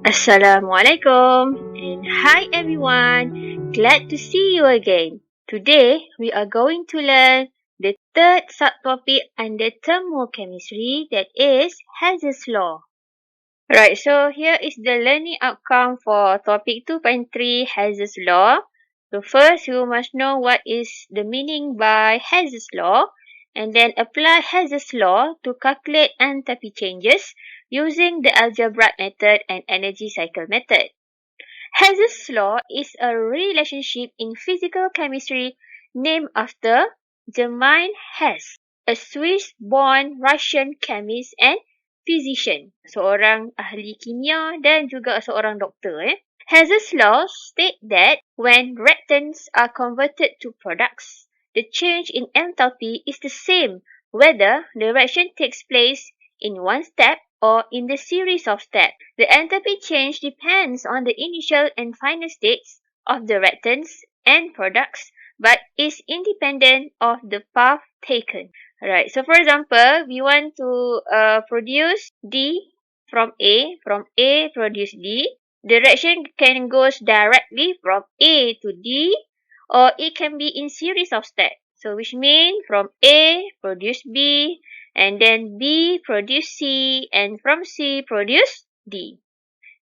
Assalamualaikum and hi everyone, glad to see you again. Today we are going to learn the third subtopic under thermochemistry, that is Hesss Law. Right, so here is the learning outcome for topic 2.3 Hesss Law. So first you must know what is the meaning by Hesss Law, and then apply Hesss Law to calculate enthalpy changes using the algebraic method and energy cycle method. Hesss Law is a relationship in physical chemistry named after Germain Hess, a Swiss-born Russian chemist and physician, seorang ahli kimia dan juga seorang doktor. Hesss Law states that when reactants are converted to products, the change in enthalpy is the same whether the reaction takes place in one step or in the series of steps. The enthalpy change depends on the initial and final states of the reactants and products, but is independent of the path taken. Alright, so for example, we want to produce D from A produce D. The reaction can go directly from A to D, or it can be in series of steps. So which means from A produce B, and then B produce C, and from C produce D.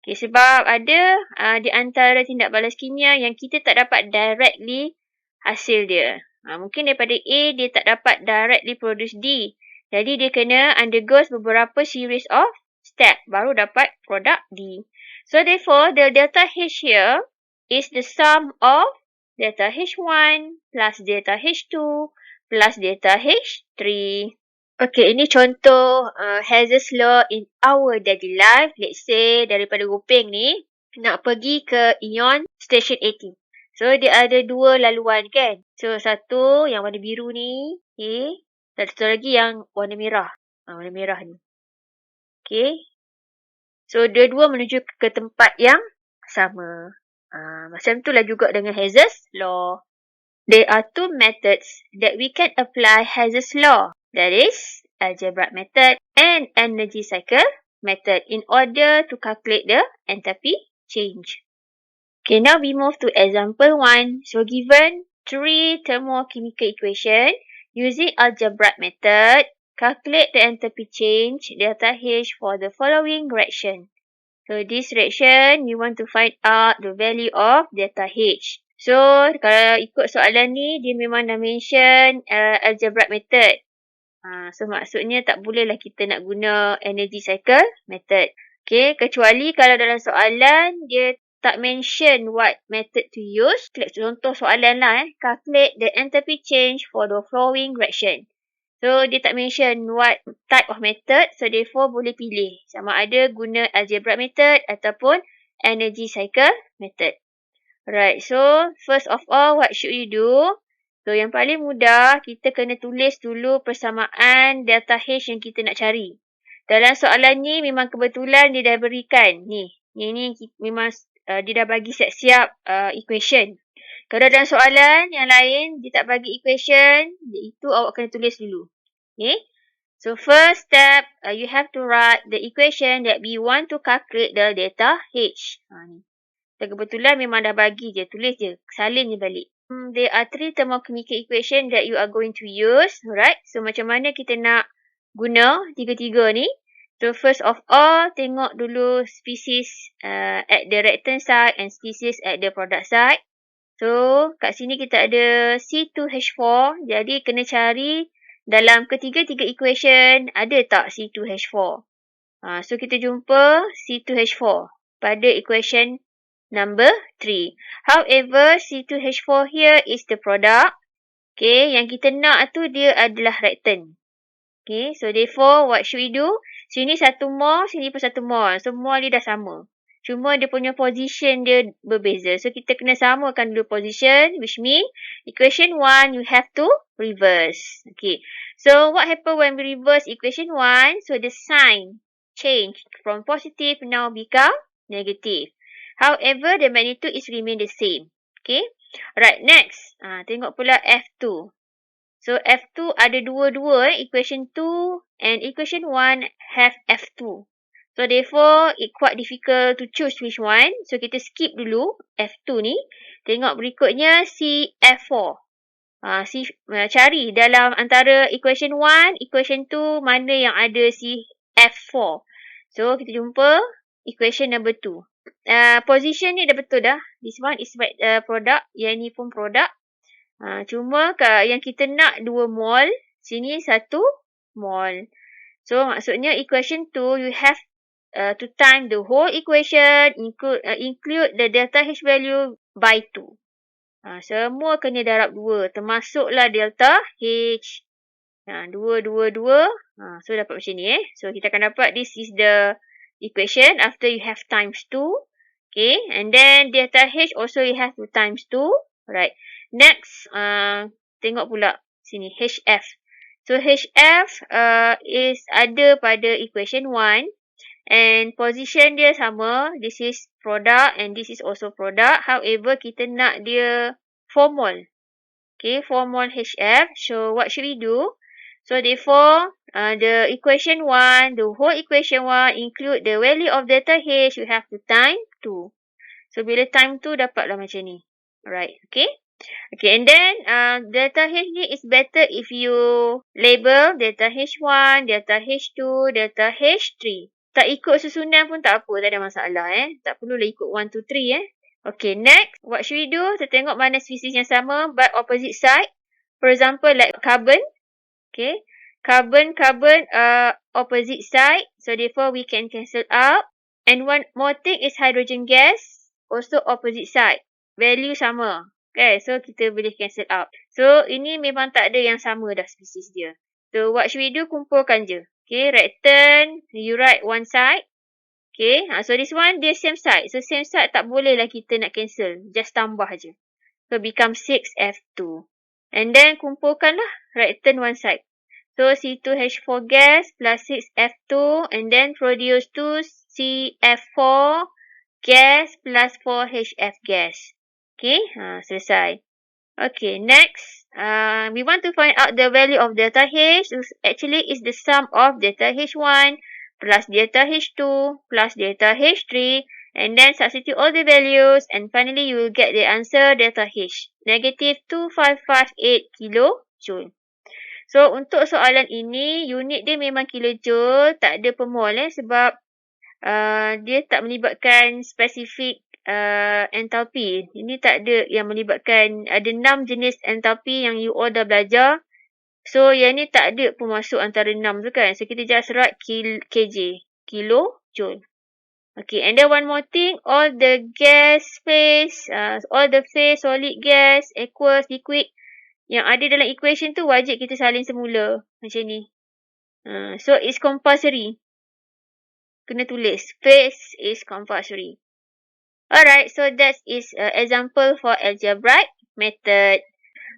Okay, sebab ada di antara tindak balas kimia yang kita tak dapat directly hasil dia. Mungkin daripada A dia tak dapat directly produce D. Jadi dia kena undergo beberapa series of step baru dapat produk D. So therefore the delta H here is the sum of delta H1 plus delta H2 plus delta H3. Okay, ini contoh Hesss Law in our daily life. Let's say daripada Gopeng ni nak pergi ke Ion Station 18. So dia ada dua laluan kan. So satu yang warna biru ni, okay. Dan satu lagi yang warna merah. Warna merah ni. Okay. So dua-dua menuju ke tempat yang sama. Macam itulah juga dengan Hesss Law. There are two methods that we can apply Hesss Law. That is algebraic method and energy cycle method in order to calculate the enthalpy change. Okay, now we move to example 1. So given three thermochemical equations using algebraic method, calculate the enthalpy change delta H for the following reaction. So this reaction, you want to find out the value of delta H. So kalau ikut soalan ni, dia memang dah mention algebraic method. So maksudnya tak bolehlah kita nak guna energy cycle method. Okay, kecuali kalau dalam soalan dia tak mention what method to use. Contoh soalan lah, calculate the enthalpy change for the following reaction. So dia tak mention what type of method, so therefore boleh pilih sama ada guna algebraic method ataupun energy cycle method. Alright, so first of all, what should you do? So yang paling mudah, kita kena tulis dulu persamaan delta H yang kita nak cari. Dalam soalan ni memang kebetulan dia dah berikan. Ni memang dia dah bagi siap-siap equation. Kalau dalam soalan yang lain, dia tak bagi equation, itu awak kena tulis dulu. Okay. So first step, you have to write the equation that we want to calculate the delta H. Ni. Kebetulan memang dah bagi je, tulis je, salin je balik. There are three thermochemical equation that you are going to use, right? So macam mana kita nak guna tiga-tiga ni? So first of all, tengok dulu species at the reactant side and species at the product side. So kat sini kita ada C2H4, jadi kena cari dalam ketiga-tiga equation ada tak C2H4. So kita jumpa C2H4 pada equation number 3. However, C2H4 here is the product. Okay, yang kita nak tu dia adalah reactant. Okay, so therefore what should we do? Sini 1 mol, sini pun 1 mol. So mol dia dah sama. Cuma dia punya position dia berbeza. So kita kena samakan dulu position, which mean equation 1 you have to reverse. Okay, so what happen when we reverse equation 1? So the sign change from positive now become negative. However, the magnitude is remain the same. Okay. Alright, next. Tengok pula F2. So, F2 ada dua-dua. Equation 2 and equation 1 have F2. So, So therefore, it quite difficult to choose which one. So kita skip dulu F2 ni. Tengok berikutnya CF4. Cari dalam antara equation 1, equation 2, mana yang ada CF4. So kita jumpa equation number 2. Position ni dah betul dah. This one is product. Yang ni pun product. Cuma yang kita nak 2 mol. Sini 1 mol. So maksudnya equation 2 you have to time the whole equation, include the delta H value by 2. Semua kena darab 2. Termasuklah delta H. 2, 2, 2. So dapat macam ni. So kita akan dapat this is the equation after you have times 2. Okay. And then delta H also you have to times 2. Right. Next, tengok pula sini HF. So HF is ada pada equation 1. And position dia sama. This is product and this is also product. However, kita nak dia 4 mol. Okay, 4 mol HF. So, what should we do? So, therefore, the equation 1, the whole equation 1 include the value of delta H. You have to time 2. So, bila time 2, dapatlah macam ni. Alright, okay. Okay, and then delta H ni is better if you label delta H1, delta H2, delta H3. Tak ikut susunan pun tak apa, tak ada masalah. Tak perlulah ikut 1, 2, 3. Okay, next. What should we do? Kita tengok mana spesies yang sama but opposite side. For example, like carbon. Okay. Carbon, opposite side. So, therefore, we can cancel out. And one more thing is hydrogen gas. Also opposite side. Value sama. Okay, so kita boleh cancel out. So, ini memang tak ada yang sama dah spesies dia. So, what should we do? Kumpulkan je. Okay, right turn. You write one side. Okay, so this one, dia same side. So, same side tak boleh lah kita nak cancel. Just tambah je. So, become 6F2. And then, kumpulkan lah. Right turn one side. So, C2H4 gas plus 6F2. And then, produce 2CF4 gas plus 4HF gas. Okay, selesai. Okay, next. We want to find out the value of delta H. Actually, is the sum of delta H1 plus delta H2 plus delta H3. And then substitute all the values. And finally, you will get the answer delta H. Negative 2558 kilojoule. So, untuk soalan ini, unit dia memang kilojoule. Tak ada per mol sebab dia tak melibatkan spesifik enthalpy. Ini tak ada yang melibatkan, ada 6 jenis enthalpy yang you all dah belajar. So, yang ni tak ada pun masuk antara 6 tu kan. So, kita just write kJ, kilojoule. Okay, and then one more thing, all the gas phase, all the phase, solid gas, aqueous, liquid, yang ada dalam equation tu wajib kita salin semula. Macam ni. So, it's compulsory. Kena tulis. Phase is compulsory. Alright, so that is an example for algebraic method.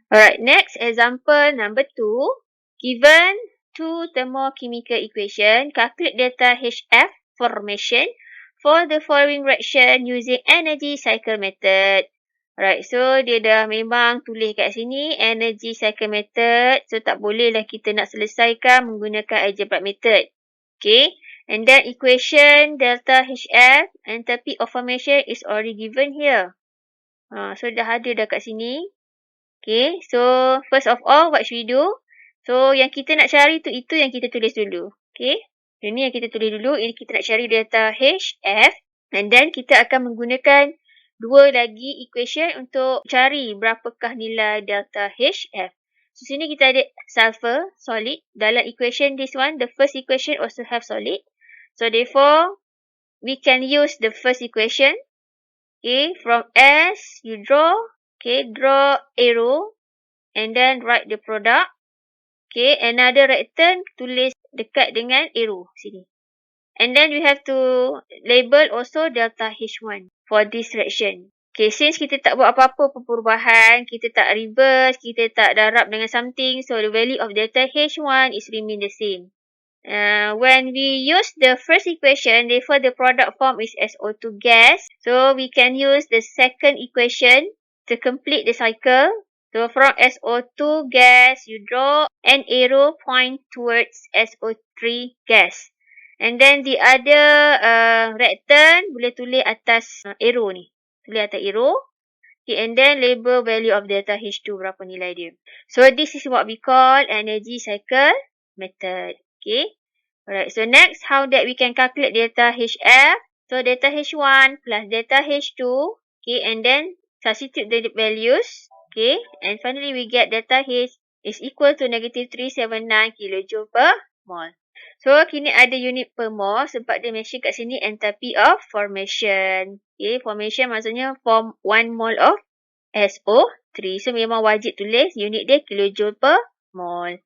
Alright, next example number 2. Given two thermochemical equation, calculate delta HF formation for the following reaction using energy cycle method. Alright, so dia dah memang tulis kat sini energy cycle method. So tak boleh lah kita nak selesaikan menggunakan algebraic method. Okay. And then equation delta HF, enthalpy of formation is already given here. So dah ada dah kat sini. Okay, so first of all, what should we do? So yang kita nak cari tu, itu yang kita tulis dulu. Okay, ini yang kita tulis dulu. Ini kita nak cari delta HF. And then kita akan menggunakan dua lagi equation untuk cari berapakah nilai delta HF. So sini kita ada sulfur, solid. Dalam equation this one, the first equation also have solid. So, therefore, we can use the first equation. Okay, from S, you draw. Okay, draw arrow. And then write the product. Okay, another right turn, tulis dekat dengan arrow sini. And then we have to label also delta H1 for this reaction. Okay, since kita tak buat apa-apa perubahan, kita tak reverse, kita tak darab dengan something. So, the value of delta H1 is remain the same. When we use the first equation, therefore the product form is SO2 gas. So, we can use the second equation to complete the cycle. So, from SO2 gas, you draw an arrow point towards SO3 gas. And then the other reactant boleh tulis atas arrow ni. Tulis atas arrow. Okay, and then label value of delta H2 berapa nilai dia. So this is what we call energy cycle method. Okay. Alright, so next how that we can calculate delta HF. So delta H1 plus delta H2. Okay, and then substitute the values. Okay, and finally we get delta H is equal to negative 379 kJ per mole. So, kini ada unit per mole sebab dia mention kat sini enthalpy of formation. Okay, formation maksudnya form 1 mole of SO3. So, memang wajib tulis unit dia kilojoule per mole.